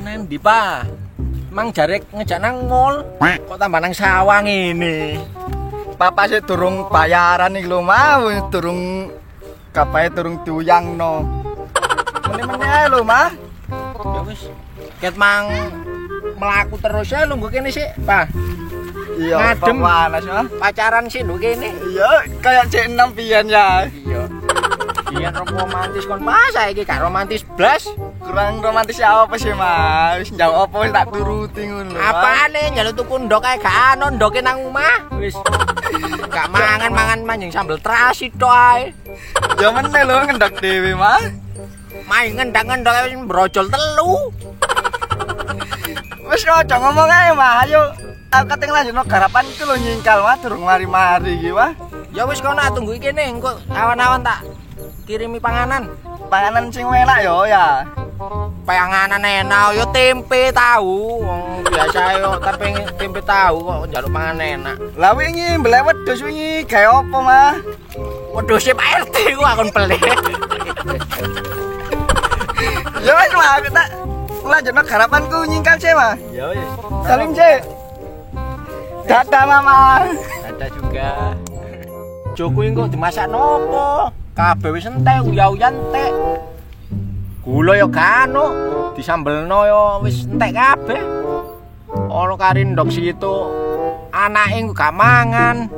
Nendi, Pak? Mang jarek ngejak nang mall. Kok tambah nang sawah ngene? Papa sih durung bayaran iki lho, Mah. Durung kapae durung diuyangno. Meneh-meneh ae lho, Mah. Ya wis. Ket mang melaku terus ya nunggu kene sih, Pak. Iya, ngadem panas ya. Pacaran sih nunggu kene. Iya, kayak C6 pian ya. Iya. Biyen romantis kon pas saiki gak romantis blas. Kurang romantis ya apa sih, Mas? Njawab apa wis tak turuti ngono. Apane njaluk tuku ndok kae gak ono ndoke nang omah. Wis. Gak mangan manjing sambel terasi tok ae. Ya meneh lho ngendok dhewe, Mas. Main ngendang-ngendok wis brojol telu. Wis aja ngomong ae, Mas. Ayo aku kating lanjutno garapan iki lho nyingkal, Mas, durung mari-mari iki, Mas. Ya wis kono tunggu iki kene engko awan-awan tak kirimi panganan. Panganan sing enak yo ya. Panganan enak yo tempe tahu. Wong biasa yo tempe tahu kok njaluk panganan enak. Lah wingi mbelek wedhus wingi gawe apa, Mas? Wedhus Pak RT ku akon pelik. Ya wis, Mas, aku tak lanjutno garapanku nyingkal sih, Mas. Ya wis. Salim sih. Dadah, Mama. Dadah juga. Joko engko dimasak nopo? Kabeh wis entek, uya-uyan entek. Gula ya gak ono, disambelno ya wis entek kabeh. Ono kari ndok situ, anake gak mangan.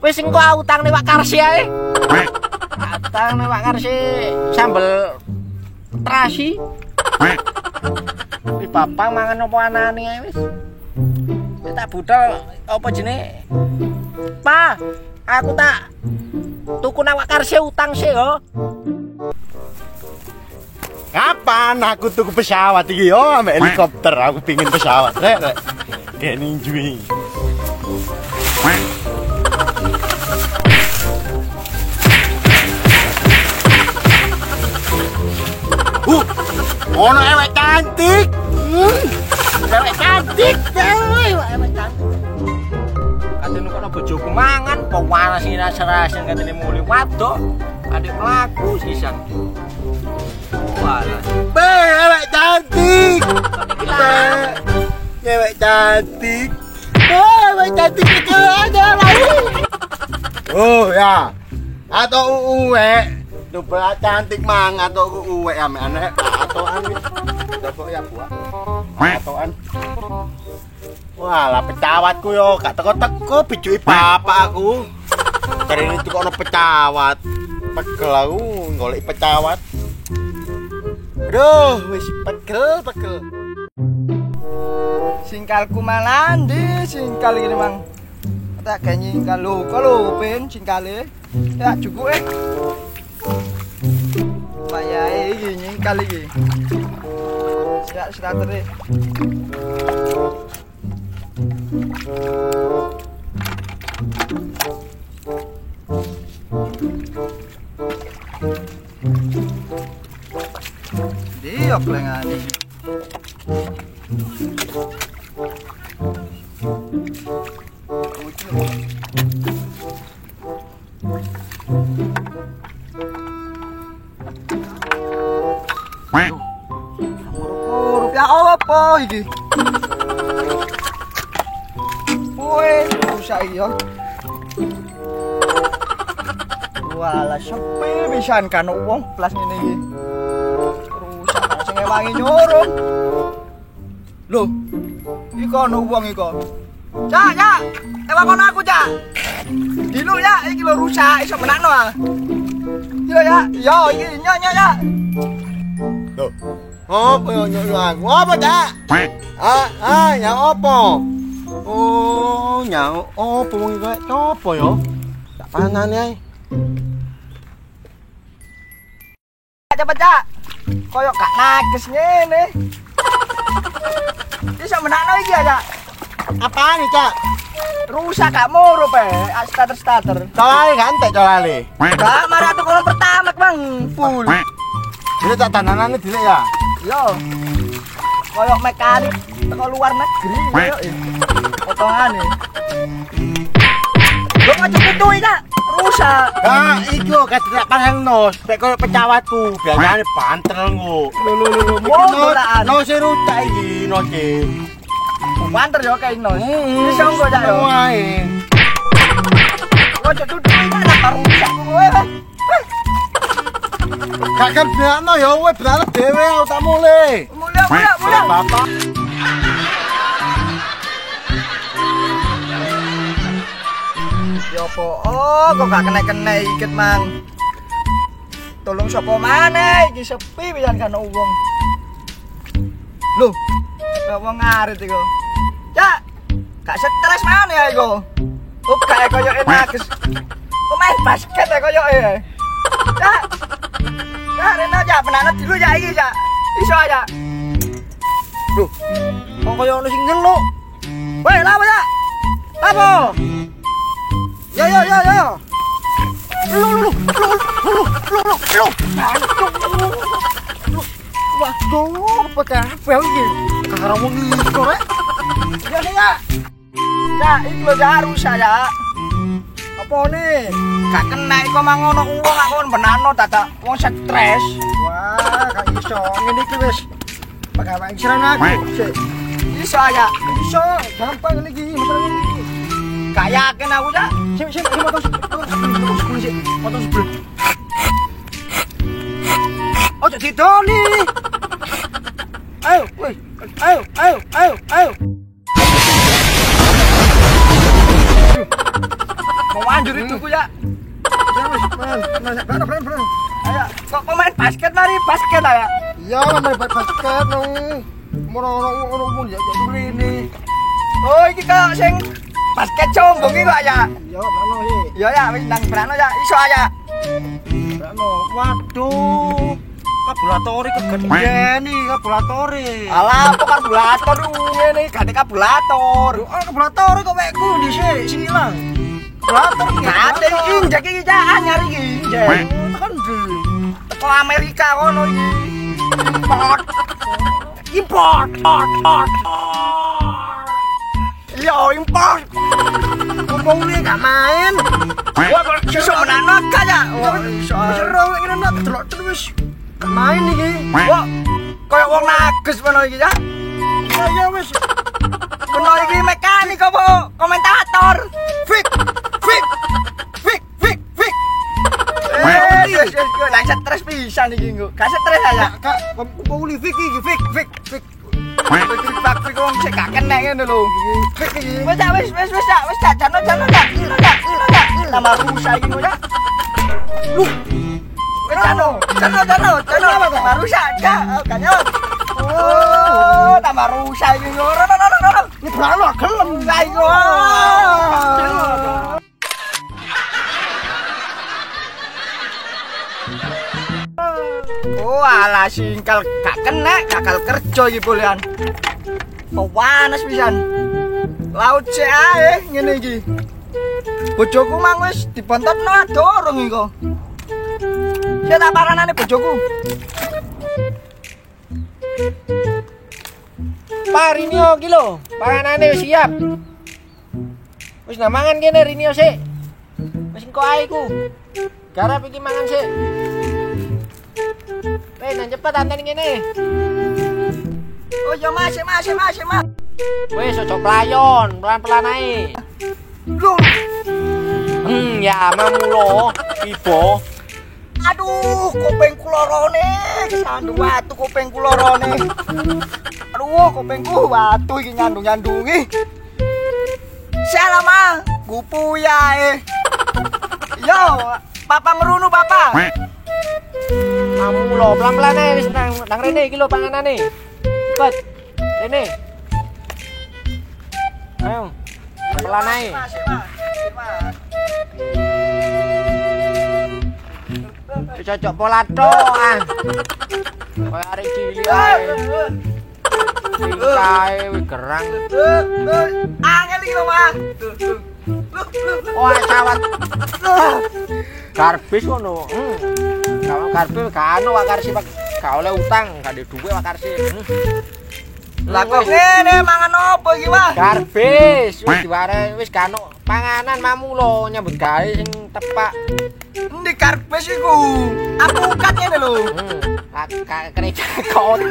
Wis engko utang nek Pak Karsi ae. Utang nek Pak Karsi sambel terasi. Wis bapak mangan opo anane ae wis. Wis tak budal apa jenenge? Pak, aku tak tuku nang Pak Karsi utang sih yo. Kapan aku tuku pesawat iki yo ambek helikopter, aku pingin pesawat. Rek. Kayak ninju ini. Ono ewek cantik. Ewek cantik, ewek cantik. Katene kok bojoku mangan, kok panas iki rasa-rasa katene muli wadok. Adik mlaku sisan. Walah. Ewek cantik. Ewek cantik. Ewek cantik itu ada lagi. Oh ya. Atau uwe. Coba cantik mang atau uwe ame anak atau ane. Coba ya buah. Atoan. Walah pecawatku yo gak teko-teko bijuki bapakku. Dari ini tuh ono pecawat. Pegel aku golek pecawat. Aduh, wis pegel. Singkalku malandi, singkal ini, Mang. Tak gawe nyingkal lho, kalau ben singkale. Ya cukup Payahe iki nyingkal iki. Sirat tere. Dia klengane. Rupiah apa iki? Woi, rusak iya. Walah, sepi pisan kan wong plas ngene iki. Rusak sing ewangi nyuruh. Loh, iki ono wong iki kok. Cak, ewang kono aku, Cak. Dino ya, iki lho rusak, iso menakno ah. Yo ya, yo iki nyonya ya. Loh. Apa yo nyuruh apa dak? Yang apa? Oh, nyau apa wong iki apa yo? Tak panane ae. Cepet, Cak. Koyok gak nages ngene. Iso menakno iki ya, Cak. Apaan nih, Cak? Rusak gak moro pe, starter. Colale kan entek colale. Gak marah tuh kalau pertama, Bang. Full. Ini tak dandanane dhisik ya. Yo. Koyok mekanik teko luar negeri koyok. Potongane. Lo aja kudu iki, Cak. rusak. Nah, iki kok tidak panengno, nek koyo pecah watu, biasane banter nggo. Lho, bolaan. No si rucak iki, no si. Banter yo kae no. Iso engko cak yo. Wae. Ojo duduk ana rusak kowe. Kakek berakno ya kowe berak dhewe tak mulai. Mulai. Bapak. Yo po, kok gak kena ikut mang. Tolong sapa maneh iki sepi pisan kan wong. Lho, kok wong ngarit iku. Cak, gak stres maneh ya iku. Kayak koyo enak. Kok main basket ya koyo e. Cak. Cak, Rena cak penanat dulu cak iki cak. Iso aja. Lho, kok koyo ono sing nyeluk. Weh, lha apa cak? Apa? Yo. Lu. Waduh, apa kabeh iki? Karo wong iki rek. Ya. Ya, iki lho rusak ya. Apa ne? Gak kena iku mang ngono wong aku benano dadak wong stres. Wah, gak iso. Ngene iki wis pagawe isran aku. Iso ya. Iso, gampang ngene iki, masalah ngene iki. Gak yakin aku ya. Sini motor sebelum. Ojo didoni. Ayo. Mau anjur itu ya. Bener. Ayo, kok main basket mari basket ya? Iya, main basket nang mono ya ini. Oh, iki kok sing basket combong iki kok ya? Iya, brano iki. Iya ya, wis nang brano ya, iso aja. Brano. Waduh. Karburator kegedean iki karburator. Alah, apa karburator ngene ganti karburator. Oh, karburator kok wekku dhisik sing ilang. Karburator iki. Ate iki njek iki cak anyar iki. Tekan ndi? Teko Amerika kono iki. Import. Iya, import. Ngomong li gak main. Wah, sesuk menano gak ya? Seru ngene nak delok terus. Main iki. Wah, koyo wong nages ngono iki ya. Ya wis. Kono iki mekanik apa komentator? Fik. Yes, lah stres pisan iki engko. Gak stres aja. Kak, ngomong li fik iki, fik. Fik wong sik gak kena ngene lho. Fik iki. Wis tak jano. Tambah rusak iki ya. Lu. Jano. Tambah rusak ya. Kanyo. Oh, tambah rusak iki. No. Ini brano gelem. Ayo. Oh, alah singkal gak kena, gagal kerja iki bolehan. Panas pisan. Laut cek ae ngene iki. Bojoku mang wis dibontotno dorong iki. Saya tak paranane bojoku. Pak Rinio iki lho, panganane wis siap. Wis nang mangan kene Rinio sik. Wis engko ae ku. Garap iki mangan sik. Nang cepet anten ngene. Oh ya Mas. Wis ojo playon, pelan-pelan ae. Lho, Ya mamulo, ibo. aduh kupingku lorone, kesandu watu kupingku lorone. Aduh kupingku watu iki nyandung-nyandungi. Salama, gupu ya. Yo, papa ngerunu papa. Mamulo, pelan-pelan ae wis nang rene iki lho panganane. Cepet. Rene. Ayo. Pelan ae. Cocok pola tok ah. Kayak arek cilik ae. Tingkae wis gerang. Angel iki lho, Mas. Oh, cawat. Garbis ngono. Kalau garbis gak ono wakarsi gak oleh utang, gak ada duwe wakarsi. Lah kok ngene mangan opo iki, Mas? Garbis wis diware wis gak ono panganan mamu lo nyambut gawe sing tepak. Endi karbis iku? Aku ukat ngene lho. Kerja kot.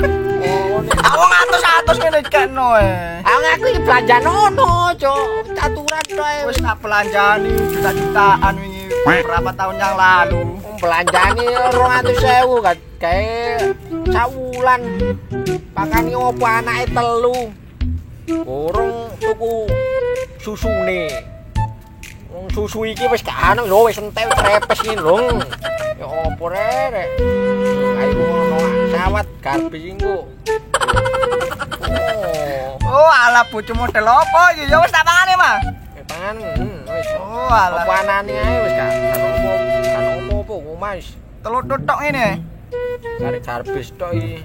Oh, Aku ngatus-atus ngene kene. aku iki belanjaan ono, Cuk. Caturan tok. Wis tak belanjani juta-jutaan wingi berapa tahun yang lalu. Belanjani 200.000 kan kae sawulan. Pakani opo anake telu. Gorong tuku susune. Wong susu iki wis gak ono lho, wis entek trepes iki lho. Ya opo rek. Ayo ono sawat garbis engko. Oh, ala bojo model apa iki? Ya wis tak pangane, Mas. Pangan wis. Oh, ala. Apa anane ae wis gak opo-opo Mas. Telur totok ngene. Cari garbis tok iki.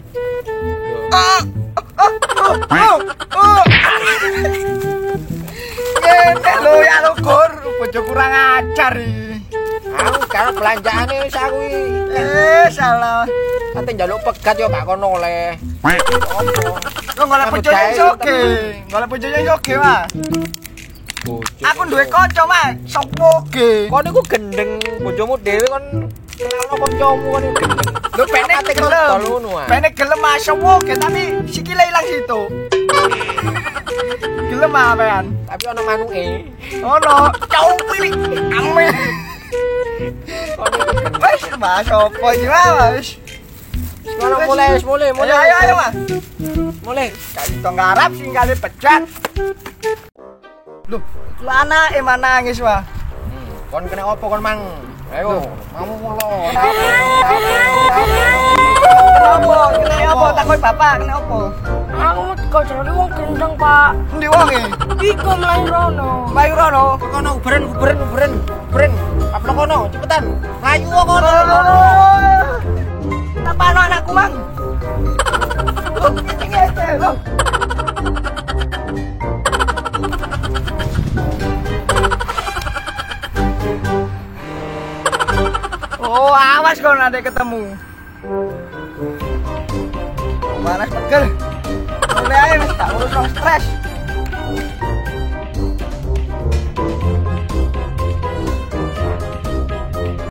Ngene lho ya lho Gur, bojo kurang ajar iki. Aku karo belanjaane wis aku iki. Salah. Ate njaluk pegat yo gak kono oleh. Opo? Yo golek bojo sing soge. Golek bojo sing soge, Mas. Aku duwe kanca, Mas. Sopo ge? Kon niku gendeng bojomu dhewe kon kenalno kancamu kon niku gendeng. Lho penek gelem. Penek gelem Mas sopo ge tapi sikile ilang situ. Gelem apean. Tapi ono manuke. Ono cowok pilih ame. Kon niku gendeng. Wes Mas sopo iki Mas? Kono mulai. Ayo Mas. Mulai. Kali tong garap sing kali pecat. Loh, lana emang nangis, Wah. Kon kena opo kon mang? Ayo, mamu mulo. Kenapa? Kena apa? Takut bapak, kena apa? Aku kocok wong gendeng, Pak. Endi wonge? Iku mlayu rono. Bayu rono. Kono uberen. Apa kono? Cepetan. Ayo kono. Apa anakku, Mang? Loh, ini loh. Oh, awas kau nanti ketemu. Mana pegel? Mulai aja, tak urus no stres.